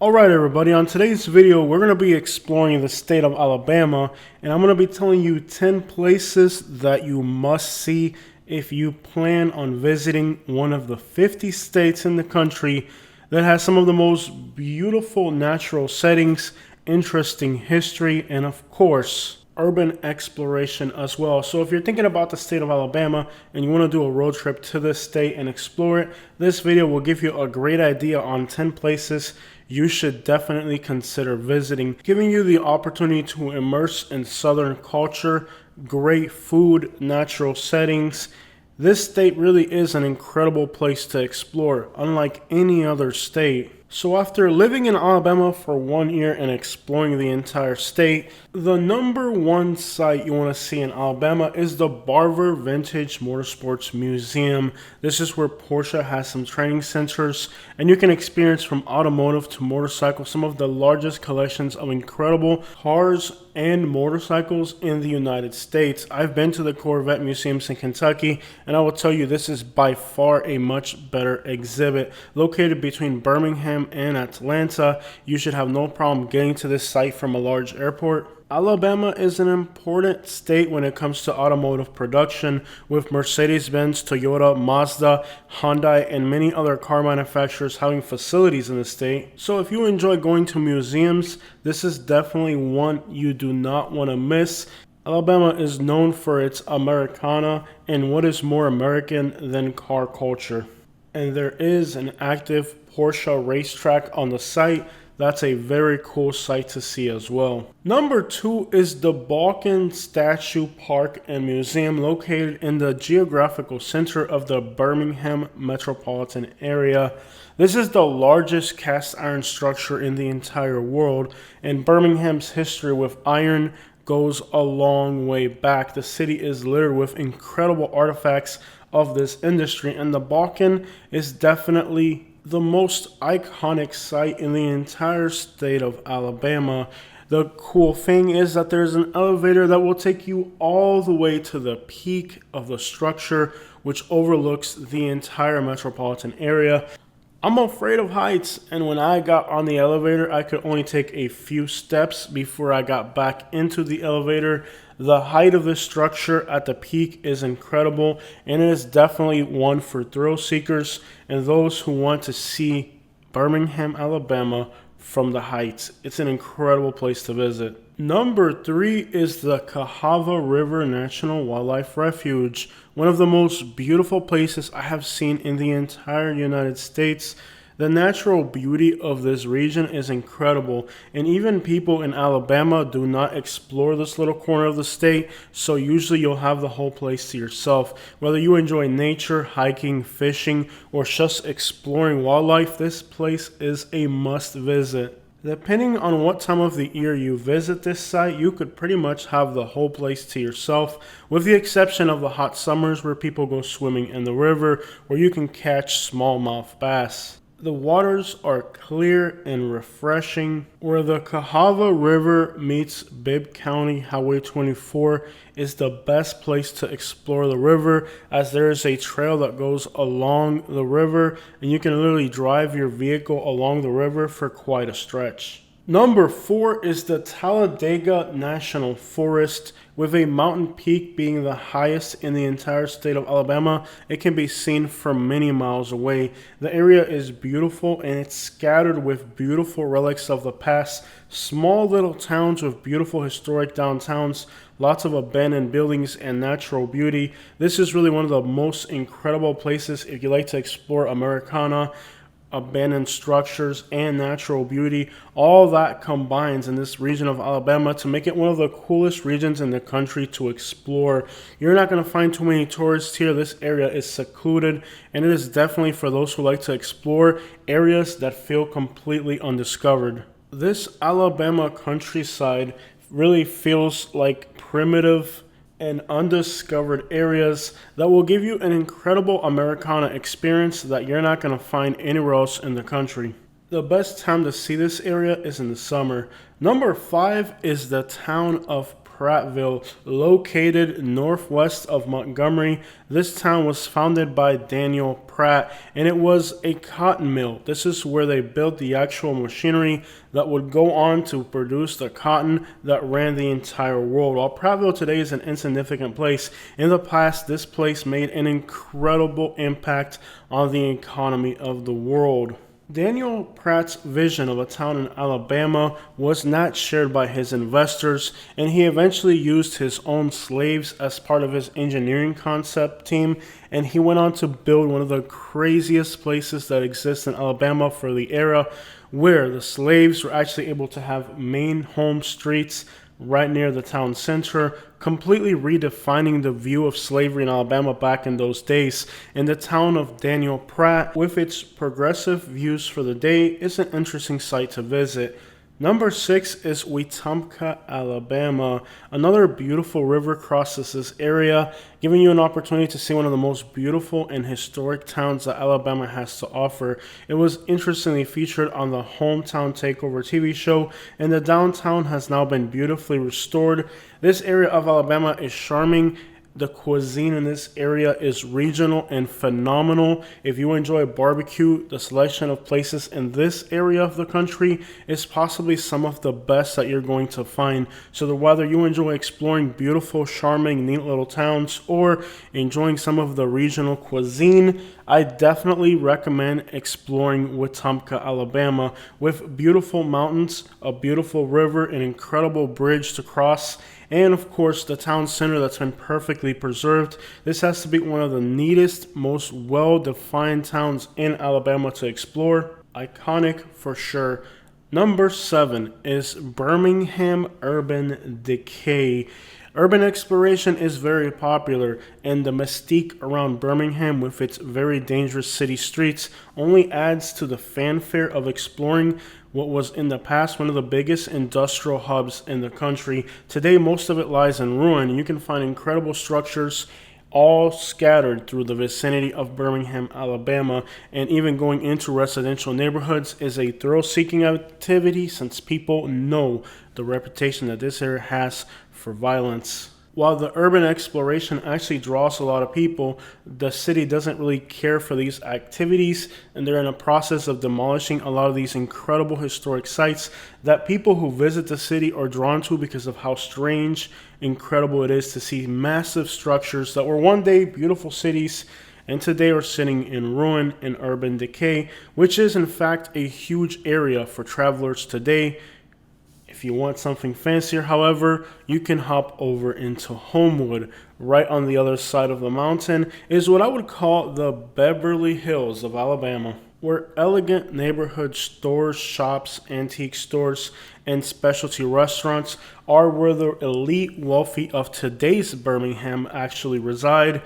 Alright everybody, on today's video we're going to be exploring the state of Alabama, and I'm going to be telling you 10 places that you must see if you plan on visiting one of the 50 states in the country that has some of the most beautiful natural settings, interesting history, and of course urban exploration as well. So if you're thinking about the state of Alabama and you want to do a road trip to this state and explore it, this video will give you a great idea on 10 places you should definitely consider visiting, giving you the opportunity to immerse in Southern culture, great food, natural settings. This state really is an incredible place to explore, unlike any other state. So after living in Alabama for 1 year and exploring the entire state, the number one site you want to see in Alabama is the Barber Vintage Motorsports Museum. This is where Porsche has some training centers, and you can experience from automotive to motorcycle some of the largest collections of incredible cars and motorcycles in the United States. I've been to the Corvette museums in Kentucky, and I will tell you this is by far a much better exhibit. Located between Birmingham and Atlanta, you should have no problem getting to this site from a large airport. Alabama is an important state when it comes to automotive production, with Mercedes-Benz, Toyota, Mazda, Hyundai, and many other car manufacturers having facilities in the state. So if you enjoy going to museums, this is definitely one you do not want to miss. Alabama is known for its Americana, and what is more American than car culture? And there is an active Porsche racetrack on the site. That's a very cool sight to see as well. Number 2 is the Balkan Statue Park and Museum, located in the geographical center of the Birmingham metropolitan area. This is the largest cast iron structure in the entire world, and Birmingham's history with iron goes a long way back. The city is littered with incredible artifacts of this industry, and the Balkan is definitely the most iconic site in the entire state of Alabama. The cool thing is that there's an elevator that will take you all the way to the peak of the structure, which overlooks the entire metropolitan area. I'm afraid of heights, and when I got on the elevator, I could only take a few steps before I got back into the elevator. The height of this structure at the peak is incredible, and it is definitely one for thrill seekers and those who want to see Birmingham, Alabama from the heights. It's an incredible place to visit. Number 3 is the Cahaba River National Wildlife Refuge, one of the most beautiful places I have seen in the entire United States. The natural beauty of this region is incredible, and even people in Alabama do not explore this little corner of the state, so usually you'll have the whole place to yourself. Whether you enjoy nature, hiking, fishing, or just exploring wildlife, this place is a must visit. Depending on what time of the year you visit this site, you could pretty much have the whole place to yourself, with the exception of the hot summers where people go swimming in the river, where you can catch smallmouth bass. The waters are clear and refreshing. Where the Cahaba River meets Bibb County Highway 24 is the best place to explore the river, as there is a trail that goes along the river, and you can literally drive your vehicle along the river for quite a stretch. Number 4 is the Talladega National Forest. With a mountain peak being the highest in the entire state of Alabama, it can be seen from many miles away. The area is beautiful, and it's scattered with beautiful relics of the past. Small little towns with beautiful historic downtowns, lots of abandoned buildings, and natural beauty. This is really one of the most incredible places if you like to explore Americana, abandoned structures, and natural beauty. All that combines in this region of Alabama to make it one of the coolest regions in the country to explore. You're not going to find too many tourists here. This area is secluded, and it is definitely for those who like to explore areas that feel completely undiscovered. This Alabama countryside really feels like primitive and undiscovered areas that will give you an incredible Americana experience that you're not going to find anywhere else in the country. The best time to see this area is in the summer. Number 5 is the town of Prattville, located northwest of Montgomery. This town was founded by Daniel Pratt, and it was a cotton mill. This is where they built the actual machinery that would go on to produce the cotton that ran the entire world. While Prattville today is an insignificant place, in the past this place made an incredible impact on the economy of the world. Daniel Pratt's vision of a town in Alabama was not shared by his investors, and he eventually used his own slaves as part of his engineering concept team, and he went on to build one of the craziest places that exists in Alabama for the era, where the slaves were actually able to have main home streets right near the town center, completely redefining the view of slavery in Alabama back in those days. And the town of Daniel Pratt, with its progressive views for the day, is an interesting site to visit. Number 6 is Wetumpka, Alabama. Another beautiful river crosses this area, giving you an opportunity to see one of the most beautiful and historic towns that Alabama has to offer. It was interestingly featured on the Hometown Takeover TV show, and the downtown has now been beautifully restored. This area of Alabama is charming. The cuisine in this area is regional and phenomenal. If you enjoy barbecue, the selection of places in this area of the country is possibly some of the best that you're going to find. So whether you enjoy exploring beautiful, charming, neat little towns or enjoying some of the regional cuisine, I definitely recommend exploring Wetumpka, Alabama, with beautiful mountains, a beautiful river, an incredible bridge to cross, and of course the town center that's been perfectly preserved. This has to be one of the neatest, most well-defined towns in Alabama to explore. Iconic for sure. Number 7 is Birmingham Urban Decay. Urban exploration is very popular, and the mystique around Birmingham with its very dangerous city streets only adds to the fanfare of exploring what was in the past one of the biggest industrial hubs in the country. Today, most of it lies in ruin. You can find incredible structures all scattered through the vicinity of Birmingham, Alabama, and even going into residential neighborhoods is a thrill-seeking activity since people know the reputation that this area has for violence. While the urban exploration actually draws a lot of people, the city doesn't really care for these activities, and they're in a process of demolishing a lot of these incredible historic sites that people who visit the city are drawn to because of how strange, incredible it is to see massive structures that were one day beautiful cities and today are sitting in ruin and urban decay, which is in fact a huge area for travelers today. If you want something fancier, however, you can hop over into Homewood. Right on the other side of the mountain is what I would call the Beverly Hills of Alabama, where elegant neighborhood stores, shops, antique stores, and specialty restaurants are where the elite wealthy of today's Birmingham actually reside.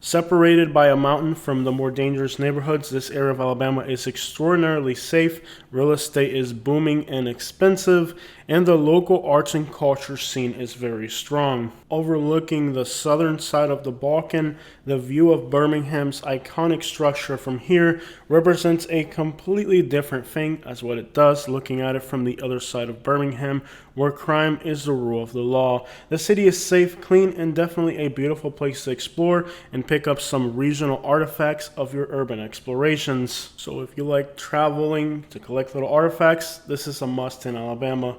Separated by a mountain from the more dangerous neighborhoods, this area of Alabama is extraordinarily safe, real estate is booming and expensive, and the local arts and culture scene is very strong. Overlooking the southern side of the Balkan, the view of Birmingham's iconic structure from here represents a completely different thing as what it does looking at it from the other side of Birmingham, where crime is the rule of the law. The city is safe, clean, and definitely a beautiful place to explore and pick up some regional artifacts of your urban explorations. So if you like traveling to collect little artifacts, this is a must in Alabama.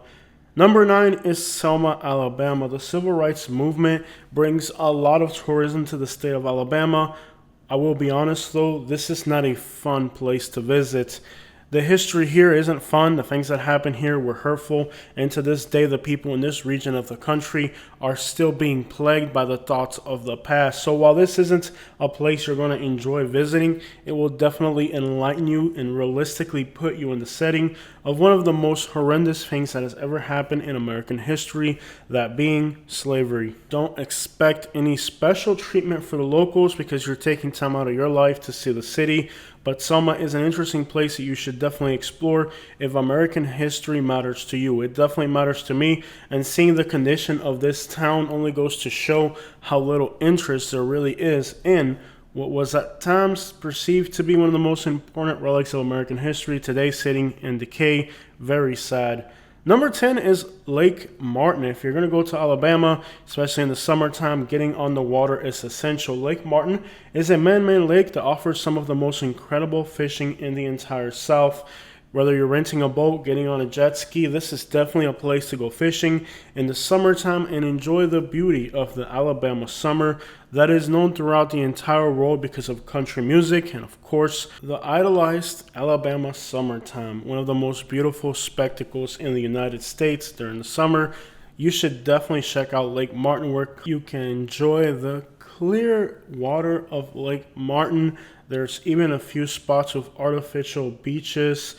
Number 9 is Selma, Alabama. The civil rights movement brings a lot of tourism to the state of Alabama. I will be honest though, this is not a fun place to visit. The history here isn't fun. The things that happened here were hurtful, and to this day the people in this region of the country are still being plagued by the thoughts of the past. So while this isn't a place you're going to enjoy visiting, it will definitely enlighten you and realistically put you in the setting of one of the most horrendous things that has ever happened in American history, that being slavery. Don't expect any special treatment for the locals because you're taking time out of your life to see the city, but Selma is an interesting place that you should definitely explore if American history matters to you. It definitely matters to me, and seeing the condition of this town only goes to show how little interest there really is in what was at times perceived to be one of the most important relics of American history, today sitting in decay. Very sad. Number 10 is Lake Martin. If you're going to go to Alabama, especially in the summertime, getting on the water is essential. Lake Martin is a man-made lake that offers some of the most incredible fishing in the entire South. Whether you're renting a boat, getting on a jet ski, this is definitely a place to go fishing in the summertime and enjoy the beauty of the Alabama summer that is known throughout the entire world because of country music and, of course, the idolized Alabama summertime, one of the most beautiful spectacles in the United States during the summer. You should definitely check out Lake Martin, where you can enjoy the clear water of Lake Martin. There's even a few spots with artificial beaches.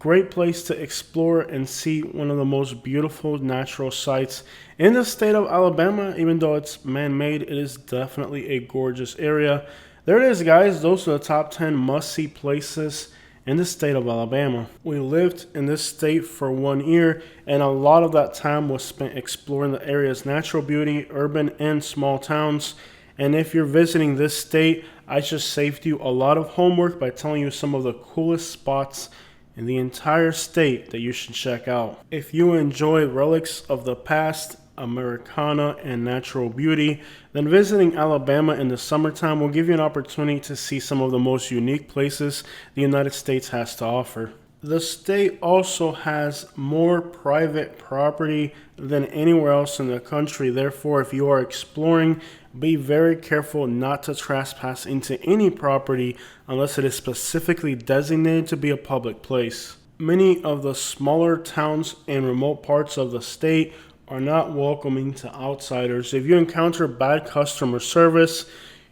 Great place to explore and see one of the most beautiful natural sights in the state of Alabama. Even though it's man-made, it is definitely a gorgeous area. There it is, guys. Those are the top 10 must-see places in the state of Alabama. We lived in this state for 1 year, and a lot of that time was spent exploring the area's natural beauty, urban and small towns. And if you're visiting this state, I just saved you a lot of homework by telling you some of the coolest spots in the entire state that you should check out. If you enjoy relics of the past, Americana, and natural beauty, then visiting Alabama in the summertime will give you an opportunity to see some of the most unique places the United States has to offer. The state also has more private property than anywhere else in the country. Therefore, if you are exploring, be very careful not to trespass into any property unless it is specifically designated to be a public place. Many of the smaller towns and remote parts of the state are not welcoming to outsiders. If you encounter bad customer service,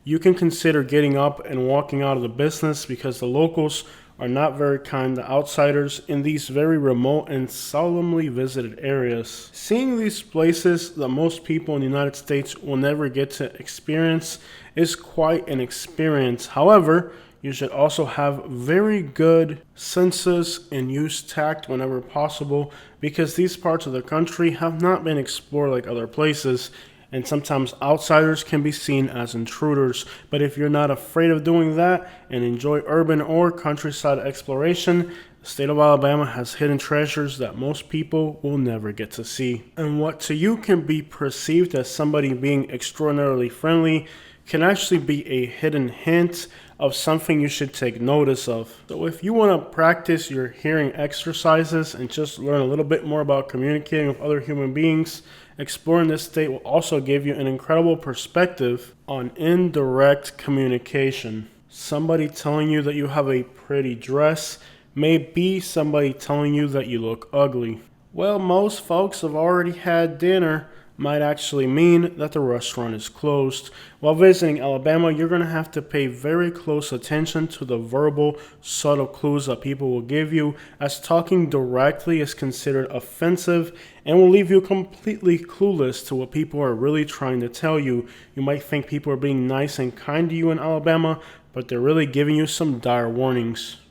you can consider getting up and walking out of the business, because the locals are not very kind to outsiders in these very remote and seldomly visited areas. Seeing these places that most people in the United States will never get to experience is quite an experience. However, you should also have very good senses and use tact whenever possible, because these parts of the country have not been explored like other places, and sometimes outsiders can be seen as intruders. But if you're not afraid of doing that and enjoy urban or countryside exploration, the state of Alabama has hidden treasures that most people will never get to see. And what to you can be perceived as somebody being extraordinarily friendly can actually be a hidden hint of something you should take notice of. So if you want to practice your hearing exercises and just learn a little bit more about communicating with other human beings, exploring this state will also give you an incredible perspective on indirect communication. Somebody telling you that you have a pretty dress may be somebody telling you that you look ugly. Well, most folks have already had dinner might actually mean that the restaurant is closed. While visiting Alabama, you're going to have to pay very close attention to the verbal, subtle clues that people will give you, as talking directly is considered offensive and will leave you completely clueless to what people are really trying to tell you. You might think people are being nice and kind to you in Alabama, but they're really giving you some dire warnings.